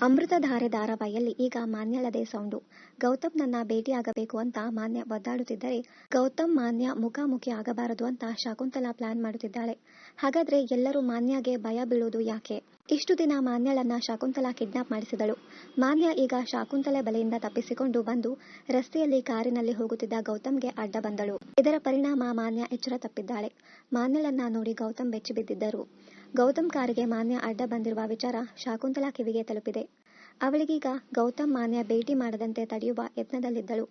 ಅಮೃತಧಾರೆ ಧಾರಾವಾಹಿಯಲ್ಲಿ ಈಗ ಮಾನ್ಯಳದೇ ಸೌಂಡು. ಗೌತಮ್ ನನ್ನ ಭೇಟಿಯಾಗಬೇಕು ಅಂತ ಮಾನ್ಯ ಒದ್ದಾಡುತ್ತಿದ್ದರೆ, ಗೌತಮ್ ಮಾನ್ಯ ಮುಖಾಮುಖಿ ಆಗಬಾರದು ಅಂತ ಶಕುಂತಲಾ ಪ್ಲಾನ್ ಮಾಡುತ್ತಿದ್ದಾಳೆ. ಹಾಗಾದ್ರೆ ಎಲ್ಲರೂ ಮಾನ್ಯಗೆ ಭಯ ಬೀಳುವುದು ಯಾಕೆ? ಇಷ್ಟು ದಿನ ಮಾನ್ಯಳನ್ನ ಶಕುಂತಲಾ ಕಿಡ್ನಾಪ್ ಮಾಡಿಸಿದಳು. ಮಾನ್ಯ ಈಗ ಶಕುಂತಲೆ ಬಲೆಯಿಂದ ತಪ್ಪಿಸಿಕೊಂಡು ಬಂದು ರಸ್ತೆಯಲ್ಲಿ ಕಾರಿನಲ್ಲಿ ಹೋಗುತ್ತಿದ್ದ ಗೌತಮ್ಗೆ ಅಡ್ಡ ಬಂದಳು. ಇದರ ಪರಿಣಾಮ ಮಾನ್ಯ ಎಚ್ಚರ ತಪ್ಪಿದ್ದಾಳೆ. ಮಾನ್ಯಳನ್ನ ನೋಡಿ ಗೌತಮ್ ಬೆಚ್ಚಿ ಬಿದ್ದಿದ್ದರು. ಗೌತಮ್ ಕಾರಿಗೆ ಮಾನ್ಯ ಅಡ್ಡ ಬಂದಿರುವ ವಿಚಾರ ಶಕುಂತಲಾ ಕಿವಿಗೆ ತಲುಪಿದೆ. ಅವಳಿಗೀಗ ಗೌತಮ್ ಮಾನ್ಯ ಭೇಟಿ ಮಾಡದಂತೆ ತಡೆಯುವ ಯತ್ನದಲ್ಲಿದ್ದಳು.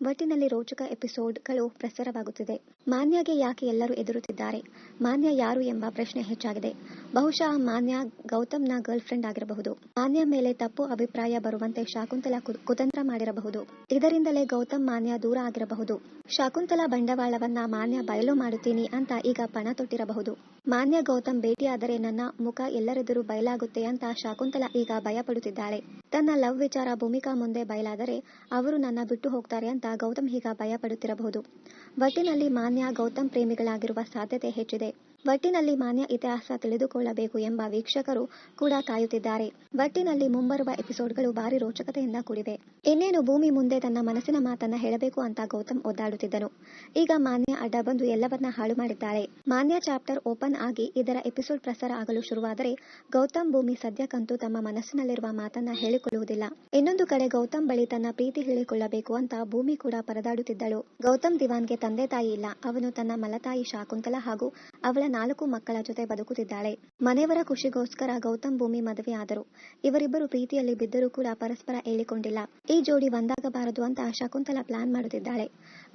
ಒಟ್ಟಿನಲ್ಲಿ ರೋಚಕ ಎಪಿಸೋಡ್ಗಳು ಪ್ರಸಾರವಾಗುತ್ತಿದೆ. ಮಾನ್ಯಗೆ ಯಾಕೆ ಎಲ್ಲರೂ ಎದುರುತ್ತಿದ್ದಾರೆ? ಮಾನ್ಯ ಯಾರು ಎಂಬ ಪ್ರಶ್ನೆ ಹೆಚ್ಚಾಗಿದೆ. ಬಹುಶಃ ಮಾನ್ಯ ಗೌತಮ್ನ ಗರ್ಲ್ ಫ್ರೆಂಡ್ ಆಗಿರಬಹುದು. ಮಾನ್ಯ ಮೇಲೆ ತಪ್ಪು ಅಭಿಪ್ರಾಯ ಬರುವಂತೆ ಶಕುಂತಲಾ ಕುತಂತ್ರ ಮಾಡಿರಬಹುದು. ಇದರಿಂದಲೇ ಗೌತಮ್ ಮಾನ್ಯ ದೂರ ಆಗಿರಬಹುದು. ಶಕುಂತಲಾ ಬಂಡವಾಳವನ್ನ ಮಾನ್ಯ ಬಯಲು ಮಾಡುತ್ತೀನಿ ಅಂತ ಈಗ ಪಣ ತೊಟ್ಟಿರಬಹುದು. ಮಾನ್ಯ ಗೌತಮ್ ಭೇಟಿಯಾದರೆ ನನ್ನ ಮುಖ ಎಲ್ಲರೆದುರು ಬಯಲಾಗುತ್ತೆ ಅಂತ ಶಕುಂತಲಾ ಈಗ ಭಯ ಪಡುತ್ತಿದ್ದಾಳೆ. ತನ್ನ ಲವ್ ವಿಚಾರ ಭೂಮಿಕಾ ಮುಂದೆ ಬಯಲಾದರೆ ಅವರು ನನ್ನ ಬಿಟ್ಟು ಹೋಗ್ತಾರೆ ಅಂತ ಗೌತಮ್ ಈಗ ಭಯ ಪಡುತ್ತಿರಬಹುದು. ಒಟ್ಟಿನಲ್ಲಿ ಮಾನ್ಯ ಗೌತಮ್ ಪ್ರೇಮಿಗಳಾಗಿರುವ ಸಾಧ್ಯತೆ ಹೆಚ್ಚಿದೆ. ಒಟ್ಟಿನಲ್ಲಿ ಮಾನ್ಯ ಇತಿಹಾಸ ತಿಳಿದುಕೊಳ್ಳಬೇಕು ಎಂಬ ವೀಕ್ಷಕರು ಕೂಡ ಕಾಯುತ್ತಿದ್ದಾರೆ. ಒಟ್ಟಿನಲ್ಲಿ ಮುಂಬರುವ ಎಪಿಸೋಡ್ಗಳು ಭಾರಿ ರೋಚಕತೆಯಿಂದ ಕೂಡಿವೆ. ಇನ್ನೇನು ಭೂಮಿ ಮುಂದೆ ತನ್ನ ಮನಸ್ಸಿನ ಮಾತನ್ನ ಹೇಳಬೇಕು ಅಂತ ಗೌತಮ್ ಒದ್ದಾಡುತ್ತಿದ್ದನು. ಈಗ ಮಾನ್ಯ ಅಡ್ಡ ಬಂದು ಎಲ್ಲವನ್ನ ಹಾಳು ಮಾಡಿದ್ದಾಳೆ. ಮಾನ್ಯ ಚಾಪ್ಟರ್ ಓಪನ್ ಆಗಿ ಇದರ ಎಪಿಸೋಡ್ ಪ್ರಸಾರ ಆಗಲು ಶುರುವಾದರೆ ಗೌತಮ್ ಭೂಮಿ ಸದ್ಯಕ್ಕಂತೂ ತಮ್ಮ ಮನಸ್ಸಿನಲ್ಲಿರುವ ಮಾತನ್ನ ಹೇಳಿಕೊಳ್ಳುವುದಿಲ್ಲ. ಇನ್ನೊಂದು ಕಡೆ ಗೌತಮ್ ಬಳಿ ತನ್ನ ಪ್ರೀತಿ ಹೇಳಿಕೊಳ್ಳಬೇಕು ಅಂತ ಭೂಮಿ ಕೂಡ ಪರದಾಡುತ್ತಿದ್ದಳು. ಗೌತಮ್ ದಿವಾನ್ಗೆ ತಂದೆ ತಾಯಿ ಇಲ್ಲ. ಅವನು ತನ್ನ ಮಲತಾಯಿ ಶಕುಂತಲಾ ಹಾಗೂ ಅವಳ 4 ಮಕ್ಕಳ ಜೊತೆ ಬದುಕುತ್ತಿದ್ದಾಳೆ. ಮನೆಯವರ ಖುಷಿಗೋಸ್ಕರ ಗೌತಮ್ ಭೂಮಿ ಮದುವೆ ಆದರು. ಇವರಿಬ್ಬರು ಪ್ರೀತಿಯಲ್ಲಿ ಬಿದ್ದರೂ ಕೂಡ ಪರಸ್ಪರ ಹೇಳಿಕೊಂಡಿಲ್ಲ. ಈ ಜೋಡಿ ಒಂದಾಗಬಾರದು ಅಂತ ಶಕುಂತಲಾ ಪ್ಲಾನ್ ಮಾಡುತ್ತಿದ್ದಾಳೆ.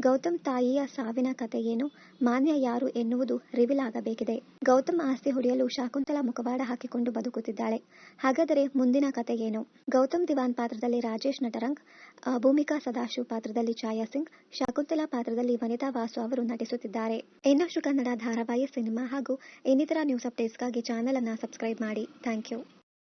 ಗೌತಮ್ ತಾಯಿಯ ಸಾವಿನ ಕತೆ ಏನು, ಮಾನ್ಯ ಯಾರು ಎನ್ನುವುದು ರಿವೀಲ್ ಆಗಬೇಕಿದೆ. ಗೌತಮ್ ಆಸ್ತಿ ಹೊಡೆಯಲು ಶಕುಂತಲಾ ಮುಖವಾಡ ಹಾಕಿಕೊಂಡು ಬದುಕುತ್ತಿದ್ದಾಳೆ. ಹಾಗಾದರೆ ಮುಂದಿನ ಕತೆ ಏನು? ಗೌತಮ್ ದಿವಾನ್ ಪಾತ್ರದಲ್ಲಿ ರಾಜೇಶ್ ನಟರಂಗ್, ಭೂಮಿಕಾ ಸದಾಶಿವ್ ಪಾತ್ರದಲ್ಲಿ ಛಾಯಾ ಸಿಂಗ್, ಶಕುಂತಲಾ ಪಾತ್ರದಲ್ಲಿ ವನಿತಾ ವಾಸು ಅವರು ನಟಿಸುತ್ತಿದ್ದಾರೆ. ಇನ್ನಷ್ಟು ಕನ್ನಡ ಧಾರಾವಾಹಿ, ಸಿನಿಮಾ ಹಾಗೂ ಇನ್ನಿತರ ನ್ಯೂಸ್ ಅಪ್ಡೇಟ್ಸ್ಗಾಗಿ ಚಾನೆಲ್ ಅನ್ನು ಸಬ್ಸ್ಕ್ರೈಬ್ ಮಾಡಿ. Thank you.